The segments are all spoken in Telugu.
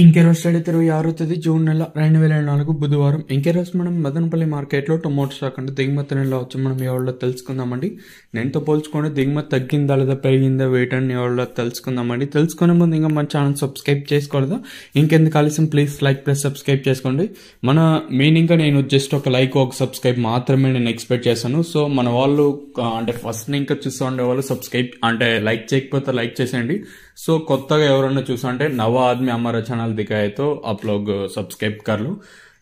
ఇంకెరోజు 26 జూన్ నెల 2024 బుధవారం. ఇంకెరోజు మనం మదనపల్లి మార్కెట్లో టొమాటో స్టాక్ అంటే దిగుమతి నెల వచ్చి మనం ఎవరిలో తెలుసుకుందామండి. నేనుతో పోల్చుకుంటే దిగుమతి తగ్గిందా లేదా పెరిగిందా వేటని ఎవరిలో తెలుసుకుందామండి. తెలుసుకునే ముందు ఇంకా మన ఛానల్ సబ్స్క్రైబ్ చేసుకోలేదా? ఇంకెందుకు ఆలస్యం, ప్లీజ్ లైక్ ప్లస్ సబ్స్క్రైబ్ చేసుకోండి. మన మెయిన్ ఇంకా నేను జస్ట్ ఒక లైక్ ఒక సబ్స్క్రైబ్ మాత్రమే నేను ఎక్స్పెక్ట్ చేశాను. సో మన వాళ్ళు అంటే ఫస్ట్ ఇంకా చూస్తూ ఉండే వాళ్ళు సబ్స్క్రైబ్ అంటే లైక్ చేయకపోతే లైక్ చేసేయండి. सो కొత్తగా ఎవరైనా చూస్తుంటే నవ ఆద్మీ हमारा ఛానల్ దిखाए तो आप लोग सब्सक्राइब कर लो.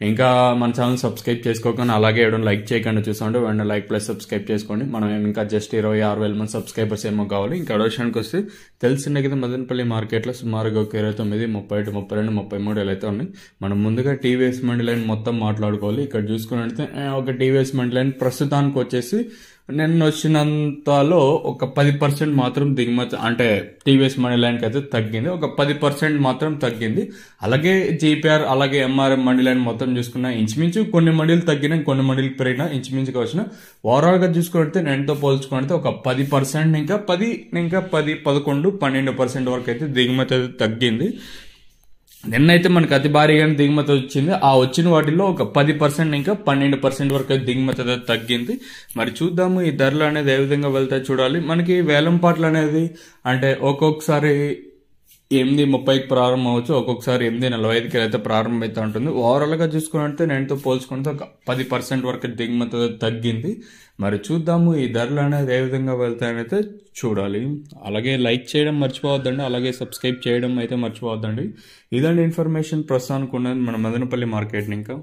ఇంకా మన ఛానల్ సబ్స్క్రైబ్ చేసుకోకుండా అలాగే ఎవరైనా లైక్ చేయకుండా చూస్తుంటే వెంటనే లైక్ ప్లస్ సబ్స్క్రైబ్ చేసుకోండి. మనం ఇంకా జస్ట్ 26,000 మంది సబ్స్క్రైబర్స్ ఏమో కావాలి. ఇంకా విషయానికి వస్తే తెలిసిందే కదా, మదనపల్లి మార్కెట్లో సుమారుగా ఒక 29, 31, 32, 33 ఎలా అయితే ఉన్నాయి. మనం ముందుగా టీవీఎస్ మండి లైన్ మొత్తం మాట్లాడుకోవాలి. ఇక్కడ చూసుకున్నట్లయితే ఒక టీవీఎస్ మండి లైన్ ప్రస్తుతానికి వచ్చేసి నిన్న వచ్చినంతలో ఒక 10% మాత్రం దిగుమతి అంటే టీవీఎస్ మనీ లైన్కి అయితే తగ్గింది. ఒక 10% మాత్రం తగ్గింది. అలాగే జీపీఆర్ అలాగే ఎంఆర్ఎం మండి లైన్ మొత్తం చూసుకున్నా ఇంచుమించు కొన్ని మండీలు తగ్గినా కొన్ని మండీలు పెరిగినా ఇంచుమించుగా వచ్చిన ఓవరాల్ గా చూసుకుంటే నేనుతో పోల్చుకుంటే ఒక 10% ఇంకా 10, 11, 12% వరకు అయితే దిగుమతి అయితే తగ్గింది. నిన్నైతే మనకు అతి భారీగా దిగుమతి వచ్చింది. ఆ వచ్చిన వాటిలో ఒక 10% ఇంకా 12% వరకు దిగుమతి అయితే తగ్గింది. మరి చూద్దాము ఈ ధరలు అనేది ఏ విధంగా వెళ్తాయి చూడాలి. మనకి వేలం పాటలు అనేది అంటే ఒక్కొక్కసారి 8:30కి ప్రారంభం అవచ్చు, ఒక్కొక్కసారి 8:45కి అయితే ప్రారంభమవుతూ ఉంటుంది. ఓవరాల్ గా చూసుకుంటే నేనుతో పోల్చుకుంటే ఒక 10% వరకు దిగుమతి తగ్గింది. మరి చూద్దాము ఈ ధరలు అనేది ఏ విధంగా వెళ్తాయని అయితే చూడాలి. అలాగే లైక్ చేయడం మర్చిపోవద్దండి, అలాగే సబ్స్క్రైబ్ చేయడం అయితే మర్చిపోవద్దండి. ఇదండి ఇన్ఫర్మేషన్ ప్రస్తుతానికి ఉన్నది మన మదనపల్లి మార్కెట్. ఇంకా